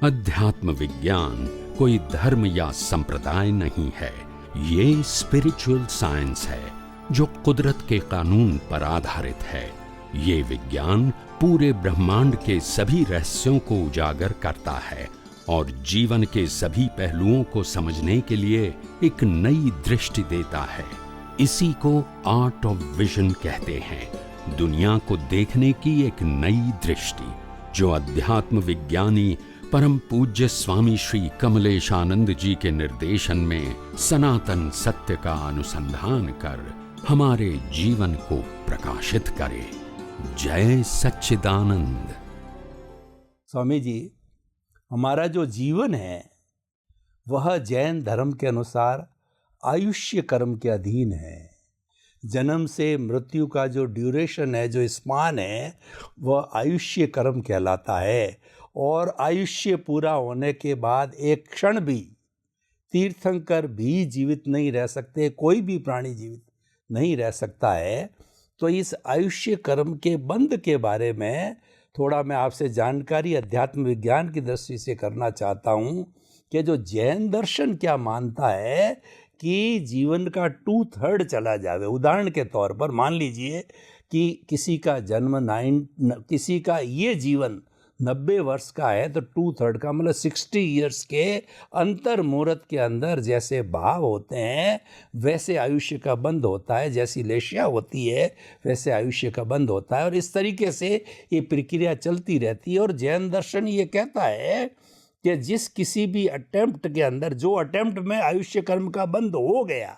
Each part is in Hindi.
अध्यात्म विज्ञान कोई धर्म या संप्रदाय नहीं है, ये स्पिरिचुअल साइंस है जो कुदरत के कानून पर आधारित है। ये विज्ञान पूरे ब्रह्मांड के सभी रहस्यों को उजागर करता है और जीवन के सभी पहलुओं को समझने के लिए एक नई दृष्टि देता है। इसी को आर्ट ऑफ विजन कहते हैं, दुनिया को देखने की एक नई दृष्टि, जो अध्यात्म विज्ञानी परम पूज्य स्वामी श्री कमलेशानंद जी के निर्देशन में सनातन सत्य का अनुसंधान कर हमारे जीवन को प्रकाशित करे। जय सच्चिदानंद। स्वामी जी, हमारा जो जीवन है वह जैन धर्म के अनुसार आयुष्य कर्म के अधीन है। जन्म से मृत्यु का जो ड्यूरेशन है, जो स्पान है, वह आयुष्य कर्म कहलाता है। और आयुष्य पूरा होने के बाद एक क्षण भी तीर्थंकर भी जीवित नहीं रह सकते, कोई भी प्राणी जीवित नहीं रह सकता है। तो इस आयुष्य कर्म के बंध के बारे में थोड़ा मैं आपसे जानकारी अध्यात्म विज्ञान की दृष्टि से करना चाहता हूँ कि जो जैन दर्शन क्या मानता है कि जीवन का 2/3 चला जावे। उदाहरण के तौर पर मान लीजिए कि किसी का किसी का ये जीवन 90 वर्ष का है, तो 2/3 का मतलब 60 ईयर्स के अंतर मुहूर्त के अंदर जैसे भाव होते हैं वैसे आयुष्य का बंध होता है, जैसी लेशिया होती है वैसे आयुष्य का बंध होता है। और इस तरीके से ये प्रक्रिया चलती रहती है। और जैन दर्शन ये कहता है कि जिस किसी भी अटेम्प्ट के अंदर, जो अटेम्प्ट में आयुष्य कर्म का बंध हो गया,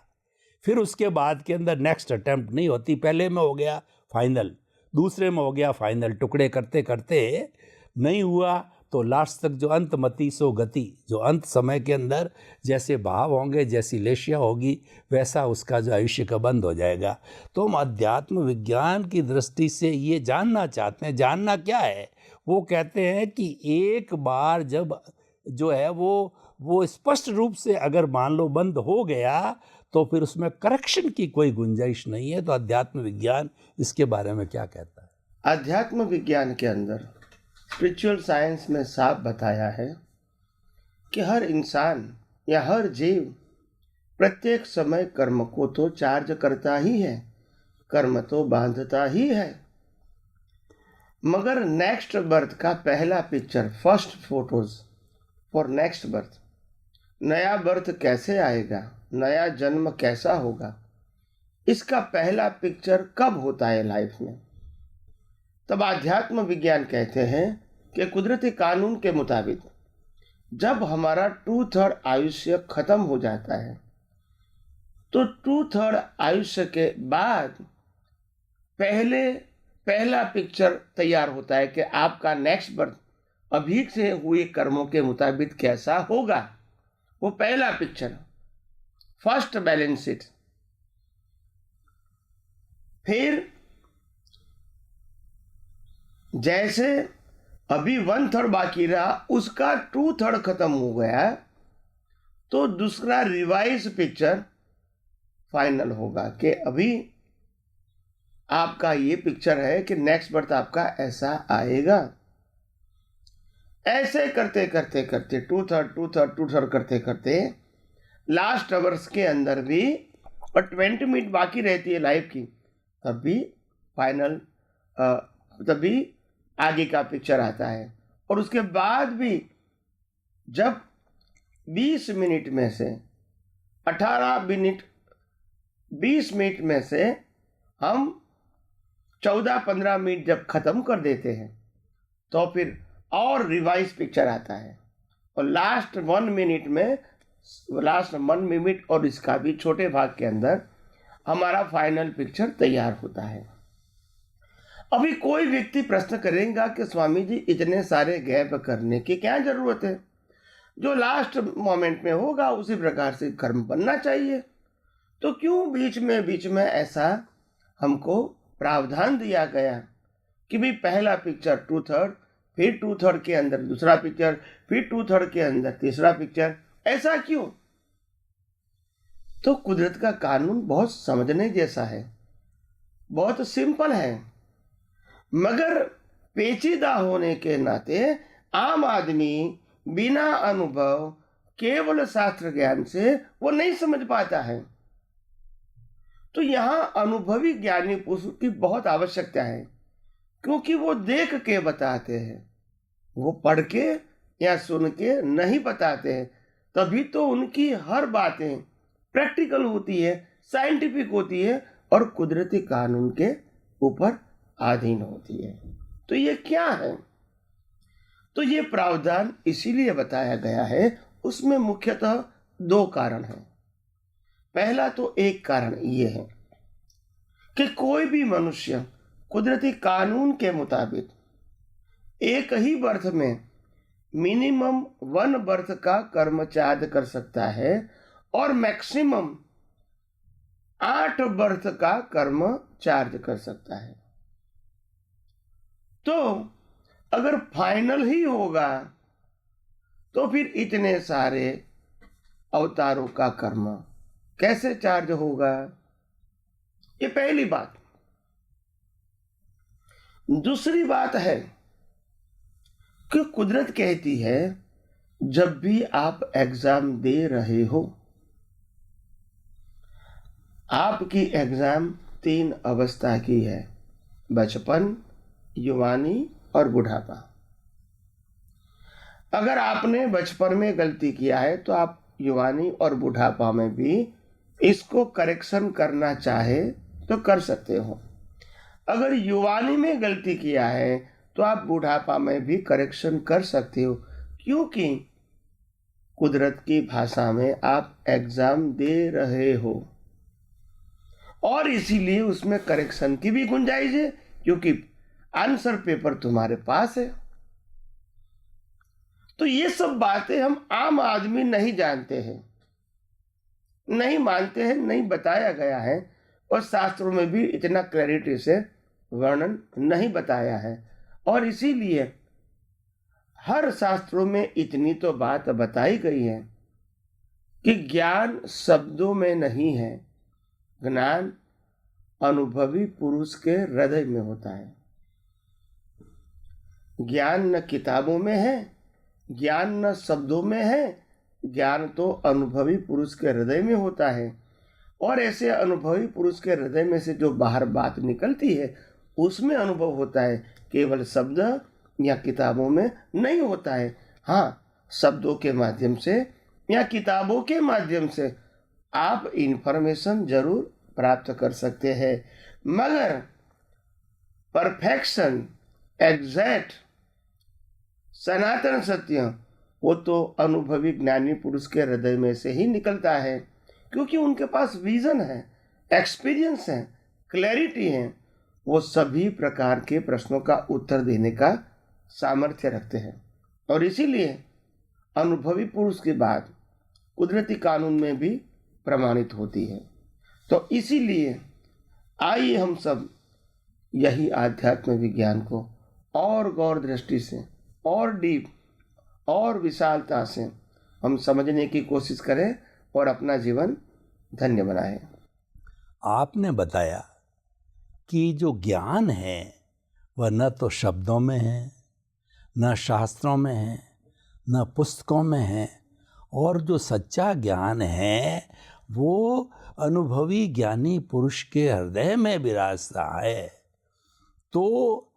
फिर उसके बाद के अंदर नेक्स्ट अटेम्प्ट नहीं होती। पहले में हो गया फाइनल, दूसरे में हो गया फाइनल, टुकड़े करते करते नहीं हुआ तो लास्ट तक जो अंतमति सो गति, जो अंत समय के अंदर जैसे भाव होंगे, जैसी लेशिया होगी, वैसा उसका जो आयुष्य का बंद हो जाएगा। तो हम अध्यात्म विज्ञान की दृष्टि से ये जानना चाहते हैं। जानना क्या है? वो कहते हैं कि एक बार जब जो है वो स्पष्ट रूप से अगर मान लो बंद हो गया तो फिर उसमें करेक्शन की कोई गुंजाइश नहीं है। तो अध्यात्म विज्ञान इसके बारे में क्या कहता है? अध्यात्म विज्ञान के अंदर स्पिरिचुअल साइंस में साफ बताया है कि हर इंसान या हर जीव प्रत्येक समय कर्म को तो चार्ज करता ही है, कर्म तो बांधता ही है, मगर नेक्स्ट बर्थ का पहला picture, first photos for next birth, नया बर्थ कैसे आएगा, नया जन्म कैसा होगा, इसका पहला पिक्चर कब होता है लाइफ में। तब आध्यात्म विज्ञान कहते हैं कि कुदरती कानून के मुताबिक जब हमारा 2/3 आयुष्य खत्म हो जाता है तो 2/3 आयुष्य के बाद पहला पिक्चर तैयार होता है कि आपका नेक्स्ट बर्थ अभी से हुए कर्मों के मुताबिक कैसा होगा। वो पहला पिक्चर, फर्स्ट बैलेंस शीट। फिर जैसे अभी 1/3 बाकी रहा, उसका 2/3 खत्म हो गया, तो दूसरा रिवाइज पिक्चर फाइनल होगा कि अभी आपका ये पिक्चर है कि नेक्स्ट बर्थ आपका ऐसा आएगा। ऐसे करते करते करते 2/3 करते करते लास्ट आवर्स के अंदर भी और 20 मिनट बाकी रहती है लाइफ की, तब भी फाइनल, तभी आगे का पिक्चर आता है। और उसके बाद भी जब 20 मिनट में से 18 मिनट 20 मिनट में से हम 14-15 मिनट जब ख़त्म कर देते हैं तो फिर और रिवाइज पिक्चर आता है। और लास्ट 1 मिनट और इसका भी छोटे भाग के अंदर हमारा फाइनल पिक्चर तैयार होता है। अभी कोई व्यक्ति प्रश्न करेगा कि स्वामी जी इतने सारे गैप करने की क्या जरूरत है, जो लास्ट मोमेंट में होगा उसी प्रकार से कर्म बनना चाहिए, तो क्यों बीच में ऐसा हमको प्रावधान दिया गया कि भाई पहला पिक्चर 2/3, फिर 2/3 के अंदर दूसरा पिक्चर, फिर 2/3 के अंदर तीसरा पिक्चर, ऐसा क्यों? तो कुदरत का कानून बहुत समझने जैसा है, बहुत सिंपल है, मगर पेचीदा होने के नाते आम आदमी बिना अनुभव केवल शास्त्र ज्ञान से वो नहीं समझ पाता है। तो यहाँ अनुभवी ज्ञानी पुरुष की बहुत आवश्यकता है, क्योंकि वो देख के बताते हैं, वो पढ़ के या सुन के नहीं बताते हैं। तभी तो उनकी हर बातें प्रैक्टिकल होती है, साइंटिफिक होती है और कुदरती कानून के ऊपर अधीन होती है। तो ये क्या है? तो ये प्रावधान इसीलिए बताया गया है, उसमें मुख्यतः दो कारण हैं। पहला तो एक कारण ये है कि कोई भी मनुष्य कुदरती कानून के मुताबिक एक ही बर्थ में मिनिमम 1 बर्थ का कर्म चार्ज कर सकता है और मैक्सिमम 8 बर्थ का कर्म चार्ज कर सकता है। तो अगर फाइनल ही होगा तो फिर इतने सारे अवतारों का कर्म कैसे चार्ज होगा? ये पहली बात। दूसरी बात है कि कुदरत कहती है जब भी आप एग्जाम दे रहे हो, आपकी एग्जाम 3 अवस्था की है, बचपन, युवानी और बुढ़ापा। अगर आपने बचपन में गलती किया है तो आप युवानी और बुढ़ापा में भी इसको करेक्शन करना चाहे तो कर सकते हो। अगर युवानी में गलती किया है तो आप बुढ़ापा में भी करेक्शन कर सकते हो, क्योंकि कुदरत की भाषा में आप एग्जाम दे रहे हो और इसीलिए उसमें करेक्शन की भी गुंजाइश है, क्योंकि आंसर पेपर तुम्हारे पास है। तो ये सब बातें हम आम आदमी नहीं जानते हैं, नहीं मानते हैं, नहीं बताया गया है और शास्त्रों में भी इतना क्लैरिटी से वर्णन नहीं बताया है। और इसीलिए हर शास्त्रों में इतनी तो बात बताई गई है कि ज्ञान शब्दों में नहीं है, ज्ञान अनुभवी पुरुष के हृदय में होता है। ज्ञान न किताबों में है, ज्ञान न शब्दों में है, ज्ञान तो अनुभवी पुरुष के हृदय में होता है। और ऐसे अनुभवी पुरुष के हृदय में से जो बाहर बात निकलती है उसमें अनुभव होता है, केवल शब्द या किताबों में नहीं होता है। हाँ, शब्दों के माध्यम से या किताबों के माध्यम से आप इंफॉर्मेशन जरूर प्राप्त कर सकते हैं, मगर परफेक्शन, एग्जैक्ट, सनातन सत्य वो तो अनुभवी ज्ञानी पुरुष के हृदय में से ही निकलता है, क्योंकि उनके पास विजन है, एक्सपीरियंस है, क्लैरिटी है। वो सभी प्रकार के प्रश्नों का उत्तर देने का सामर्थ्य रखते हैं और इसीलिए अनुभवी पुरुष की बात कुदरती कानून में भी प्रमाणित होती है। तो इसीलिए आइए हम सब यही आध्यात्म विज्ञान को और गौर दृष्टि से और डीप और विशालता से हम समझने की कोशिश करें और अपना जीवन धन्य बनाएं। आपने बताया कि जो ज्ञान है वह न तो शब्दों में है, न शास्त्रों में है, न पुस्तकों में है, और जो सच्चा ज्ञान है वो अनुभवी ज्ञानी पुरुष के हृदय में विराजता है। तो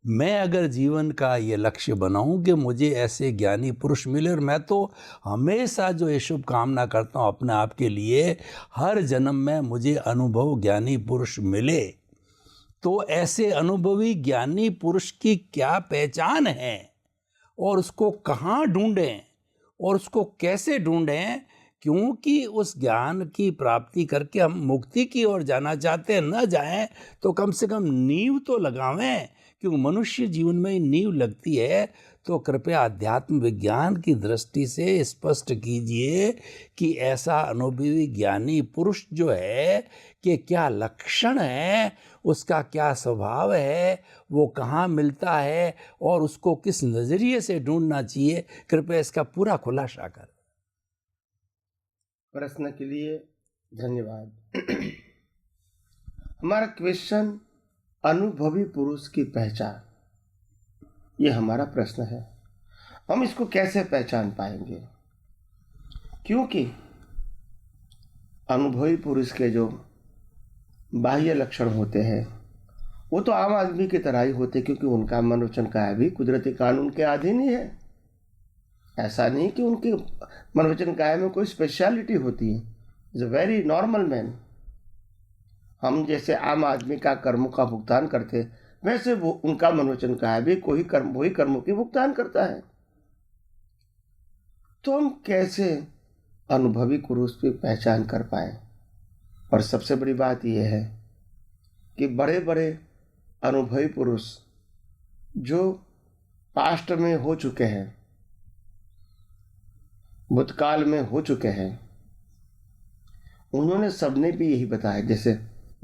मैं अगर जीवन का ये लक्ष्य बनाऊं कि मुझे ऐसे ज्ञानी पुरुष मिले, और मैं तो हमेशा जो ये शुभ कामना करता हूं अपने आप के लिए, हर जन्म में मुझे अनुभव ज्ञानी पुरुष मिले। तो ऐसे अनुभवी ज्ञानी पुरुष की क्या पहचान है और उसको कहाँ ढूंढें और उसको कैसे ढूंढें, क्योंकि उस ज्ञान की प्राप्ति करके हम मुक्ति की ओर जाना चाहते हैं, न जाएं तो कम से कम नींव तो लगावें, क्योंकि मनुष्य जीवन में नींव लगती है। तो कृपया अध्यात्म विज्ञान की दृष्टि से स्पष्ट कीजिए कि ऐसा अनुभवी ज्ञानी पुरुष जो है कि क्या लक्षण है, उसका क्या स्वभाव है, वो कहाँ मिलता है और उसको किस नज़रिए से ढूंढना चाहिए। कृपया इसका पूरा खुलासा करें। प्रश्न के लिए धन्यवाद। हमारा क्वेश्चन अनुभवी पुरुष की पहचान, ये हमारा प्रश्न है। हम इसको कैसे पहचान पाएंगे? क्योंकि अनुभवी पुरुष के जो बाह्य लक्षण होते हैं वो तो आम आदमी की तरह ही होते, क्योंकि उनका मन वचन काया भी कुदरती कानून के अधीन ही है। ऐसा नहीं कि उनके मन वचन काया में कोई स्पेशलिटी होती है। Is a very normal man. हम जैसे आम आदमी का कर्मों का भुगतान करते, वैसे वो उनका मन वचन काया भी वही कर्मों की भुगतान करता है। तो हम कैसे अनुभवी पुरुष की पहचान कर पाए? और सबसे बड़ी बात यह है कि बड़े बड़े अनुभवी पुरुष जो पास्ट में हो चुके हैं, भूतकाल में हो चुके हैं, उन्होंने सबने भी यही बताया। जैसे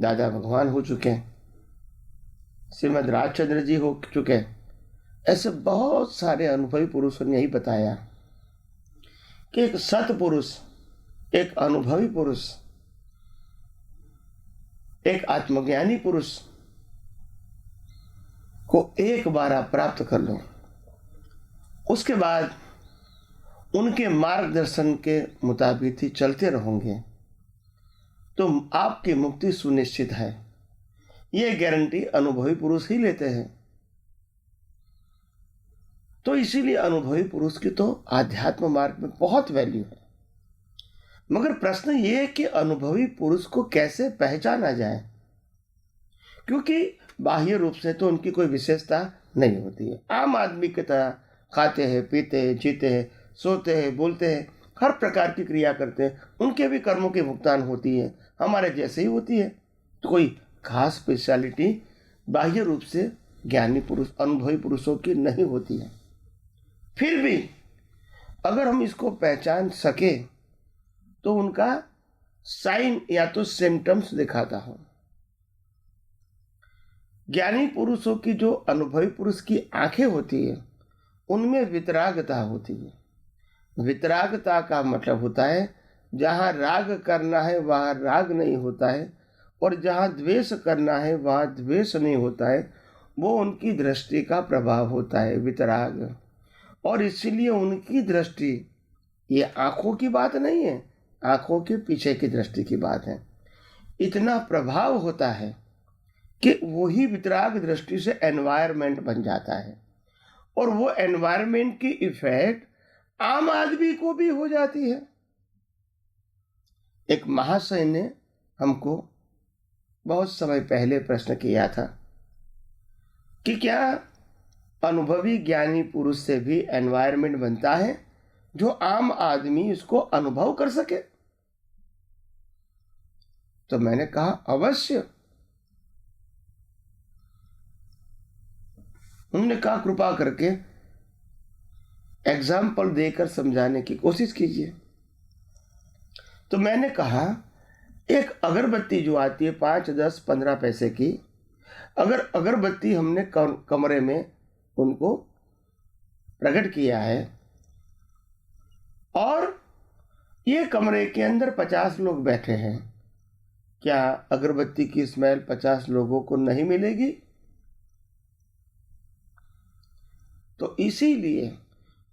दादा भगवान हो चुके हैं, श्रीमद राजचंद्र जी हो चुके हैं, ऐसे बहुत सारे अनुभवी पुरुषों ने यही बताया कि एक सत्पुरुष, एक अनुभवी पुरुष, एक आत्मज्ञानी पुरुष को एक बार आप प्राप्त कर लो, उसके बाद उनके मार्गदर्शन के मुताबिक ही चलते रहोगे तो आपकी मुक्ति सुनिश्चित है। यह गारंटी अनुभवी पुरुष ही लेते हैं। तो इसीलिए अनुभवी पुरुष की तो आध्यात्म मार्ग में बहुत वैल्यू है। मगर प्रश्न ये है कि अनुभवी पुरुष को कैसे पहचाना जाए, क्योंकि बाह्य रूप से तो उनकी कोई विशेषता नहीं होती है। आम आदमी की तरह खाते हैं, पीते हैं, जीते हैं, सोते हैं, बोलते हैं, हर प्रकार की क्रिया करते हैं। उनके भी कर्मों की भुगतान होती है, हमारे जैसे ही होती है। तो कोई खास स्पेशलिटी बाह्य रूप से ज्ञानी पुरुष, अनुभवी पुरुषों की नहीं होती है। फिर भी अगर हम इसको पहचान सके तो उनका साइन या तो सिम्टम्स दिखाता हूं। ज्ञानी पुरुषों की जो अनुभवी पुरुष की आंखें होती है उनमें वितरागता होती है। वितरागता का मतलब होता है जहाँ राग करना है वहाँ राग नहीं होता है, और जहाँ द्वेष करना है वहाँ द्वेष नहीं होता है। वो उनकी दृष्टि का प्रभाव होता है, वितराग। और इसलिए उनकी दृष्टि, ये आंखों की बात नहीं है, आंखों के पीछे की दृष्टि की बात है। इतना प्रभाव होता है कि वही वितराग दृष्टि से एनवायरनमेंट बन जाता है, और वो एनवायरनमेंट की इफेक्ट आम आदमी को भी हो जाती है। एक महाशय ने हमको बहुत समय पहले प्रश्न किया था कि क्या अनुभवी ज्ञानी पुरुष से भी एनवायरनमेंट बनता है जो आम आदमी इसको अनुभव कर सके? तो मैंने कहा अवश्य। उन्होंने कहा कृपा करके एग्जाम्पल देकर समझाने की कोशिश कीजिए। तो मैंने कहा एक अगरबत्ती जो आती है 5, 10, 15 पैसे की, अगर अगरबत्ती हमने कमरे में उनको प्रकट किया है और ये कमरे के अंदर 50 लोग बैठे हैं, क्या अगरबत्ती की स्मेल 50 लोगों को नहीं मिलेगी? तो इसीलिए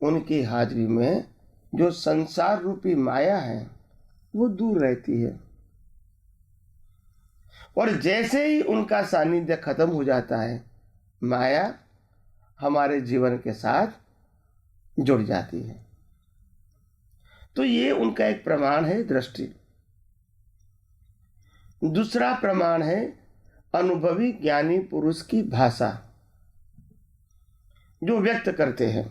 उनकी हाजिरी में जो संसार रूपी माया है वो दूर रहती है, और जैसे ही उनका सानिध्य खत्म हो जाता है माया हमारे जीवन के साथ जुड़ जाती है। तो ये उनका एक प्रमाण है, दृष्टि। दूसरा प्रमाण है अनुभवी ज्ञानी पुरुष की भाषा जो व्यक्त करते हैं।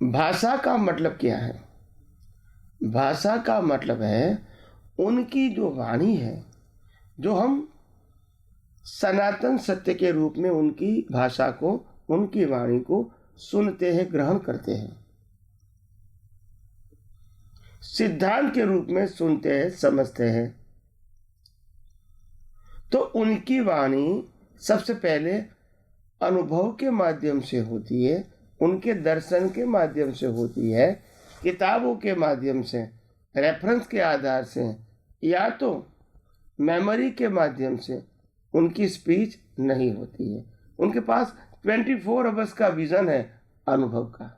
भाषा का मतलब क्या है? भाषा का मतलब है उनकी जो वाणी है, जो हम सनातन सत्य के रूप में उनकी भाषा को, उनकी वाणी को सुनते हैं, ग्रहण करते हैं, सिद्धांत के रूप में सुनते हैं, समझते हैं। तो उनकी वाणी सबसे पहले अनुभव के माध्यम से होती है, उनके दर्शन के माध्यम से होती है, किताबों के माध्यम से, रेफरेंस के आधार से, या तो मेमोरी के माध्यम से उनकी स्पीच नहीं होती है। उनके पास 24 आवर्स का विजन है, अनुभव का।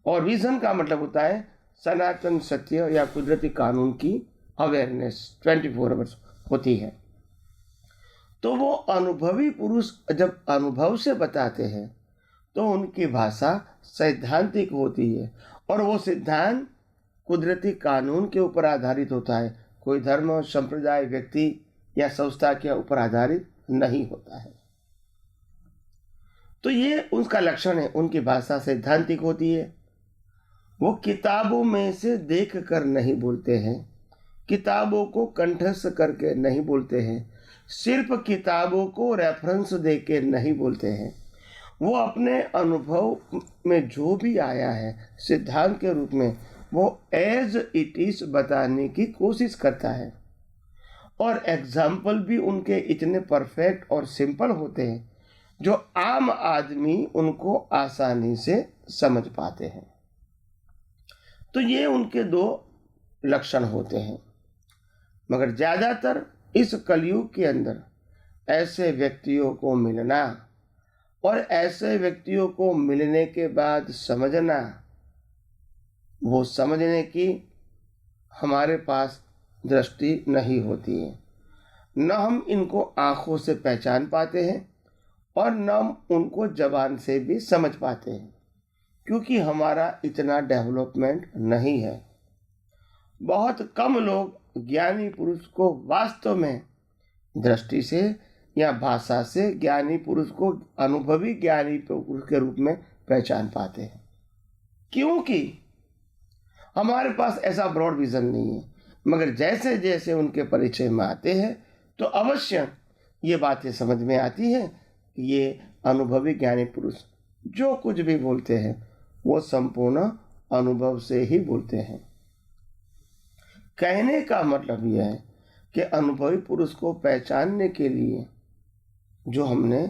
और विजन का मतलब होता है सनातन सत्य या कुदरती कानून की अवेयरनेस 24 आवर्स होती है। तो वो अनुभवी पुरुष जब अनुभव से बताते हैं तो उनकी भाषा सैद्धांतिक होती है और वो सिद्धांत कुदरती कानून के ऊपर आधारित होता है, कोई धर्म, संप्रदाय, व्यक्ति या संस्था के ऊपर आधारित नहीं होता है। तो ये उनका लक्षण है, उनकी भाषा सैद्धांतिक होती है। वो किताबों में से देख कर नहीं बोलते हैं, किताबों को कंठस्थ करके नहीं बोलते हैं, सिर्फ किताबों को रेफरेंस दे के नहीं बोलते हैं। वो अपने अनुभव में जो भी आया है सिद्धांत के रूप में वो एज इट इज बताने की कोशिश करता है। और एग्जाम्पल भी उनके इतने परफेक्ट और सिंपल होते हैं जो आम आदमी उनको आसानी से समझ पाते हैं। तो ये उनके दो लक्षण होते हैं। मगर ज़्यादातर इस कलयुग के अंदर ऐसे व्यक्तियों को मिलना और ऐसे व्यक्तियों को मिलने के बाद समझना, वो समझने की हमारे पास दृष्टि नहीं होती है। न हम इनको आँखों से पहचान पाते हैं और न हम उनको जबान से भी समझ पाते हैं, क्योंकि हमारा इतना डेवलपमेंट नहीं है। बहुत कम लोग ज्ञानी पुरुष को वास्तव में दृष्टि से या भाषा से ज्ञानी पुरुष को अनुभवी ज्ञानी पुरुष के रूप में पहचान पाते हैं, क्योंकि हमारे पास ऐसा ब्रॉड विजन नहीं है। मगर जैसे जैसे उनके परिचय में आते हैं तो अवश्य ये बातें समझ में आती हैं कि ये अनुभवी ज्ञानी पुरुष जो कुछ भी बोलते हैं वो संपूर्ण अनुभव से ही बोलते हैं। कहने का मतलब यह है कि अनुभवी पुरुष को पहचानने के लिए जो हमने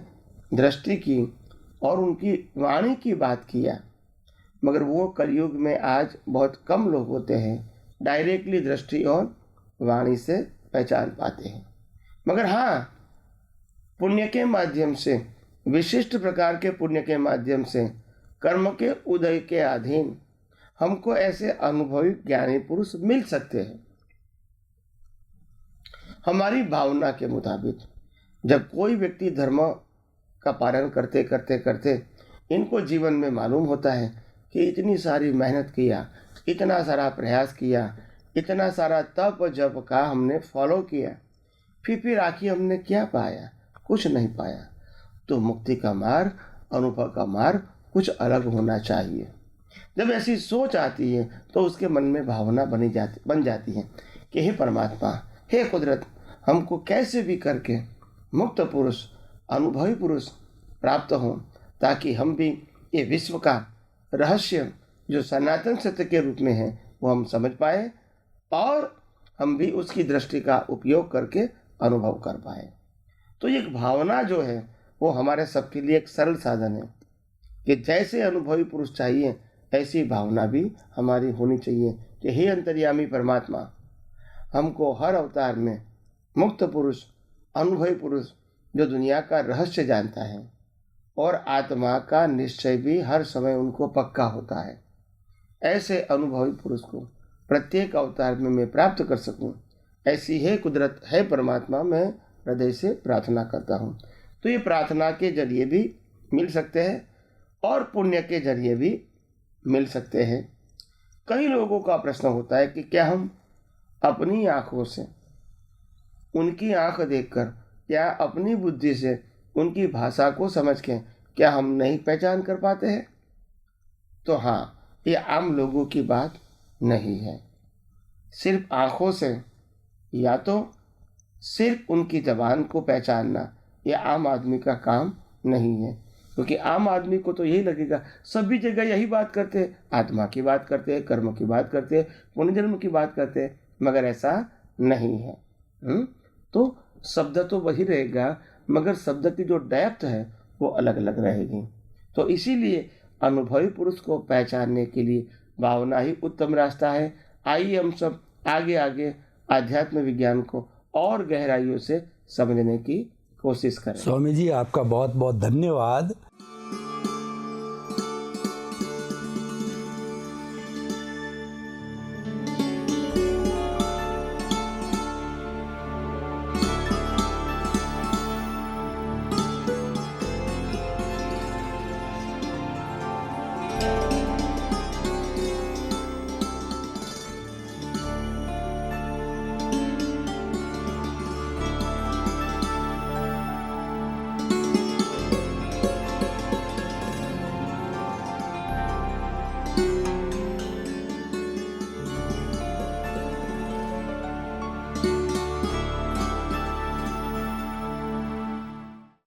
दृष्टि की और उनकी वाणी की बात किया, मगर वो कलयुग में आज बहुत कम लोग होते हैं डायरेक्टली दृष्टि और वाणी से पहचान पाते हैं। मगर हाँ, पुण्य के माध्यम से, विशिष्ट प्रकार के पुण्य के माध्यम से, कर्म के उदय के अधीन हमको ऐसे अनुभवी ज्ञानी पुरुष मिल सकते हैं। हमारी भावना के मुताबिक जब कोई व्यक्ति धर्म का पालन करते करते करते इनको जीवन में मालूम होता है कि इतनी सारी मेहनत किया, इतना सारा प्रयास किया, इतना सारा तप जप का हमने फॉलो किया, फिर आखिर हमने क्या पाया? कुछ नहीं पाया। तो मुक्ति का मार्ग, अनुभव का मार्ग कुछ अलग होना चाहिए। जब ऐसी सोच आती है तो उसके मन में भावना बन जाती है कि हे परमात्मा, हे कुदरत, हमको कैसे भी करके मुक्त पुरुष, अनुभवी पुरुष प्राप्त हो, ताकि हम भी ये विश्व का रहस्य जो सनातन सत्य के रूप में है वो हम समझ पाए और हम भी उसकी दृष्टि का उपयोग करके अनुभव कर पाए। तो ये भावना जो है वो हमारे सबके लिए एक सरल साधन है कि जैसे अनुभवी पुरुष चाहिए ऐसी भावना भी हमारी होनी चाहिए कि हे अंतर्यामी परमात्मा, हमको हर अवतार में मुक्त पुरुष, अनुभवी पुरुष जो दुनिया का रहस्य जानता है और आत्मा का निश्चय भी हर समय उनको पक्का होता है, ऐसे अनुभवी पुरुष को प्रत्येक अवतार में मैं प्राप्त कर सकूं, ऐसी है कुदरत, है परमात्मा, मैं हृदय से प्रार्थना करता हूं। तो ये प्रार्थना के जरिए भी मिल सकते हैं और पुण्य के जरिए भी मिल सकते हैं। कई लोगों का प्रश्न होता है कि क्या हम अपनी आँखों से उनकी आँख देखकर या अपनी बुद्धि से उनकी भाषा को समझ के क्या हम नहीं पहचान कर पाते हैं? तो हाँ, ये आम लोगों की बात नहीं है। सिर्फ आँखों से या तो सिर्फ उनकी जबान को पहचानना ये आम आदमी का काम नहीं है, क्योंकि आम आदमी को तो यही लगेगा सभी जगह यही बात करते हैं, आत्मा की बात करते हैं, कर्म की बात करते हैं, पुनर्जन्म की बात करते हैं, मगर ऐसा नहीं है। तो शब्द तो वही रहेगा मगर शब्द की जो डेप्थ है वो अलग अलग रहेगी। तो इसीलिए अनुभवी पुरुष को पहचानने के लिए भावना ही उत्तम रास्ता है। आइए हम सब आगे आगे आध्यात्म विज्ञान को और गहराइयों से समझने की कोशिश करें। स्वामी जी, आपका बहुत बहुत धन्यवाद।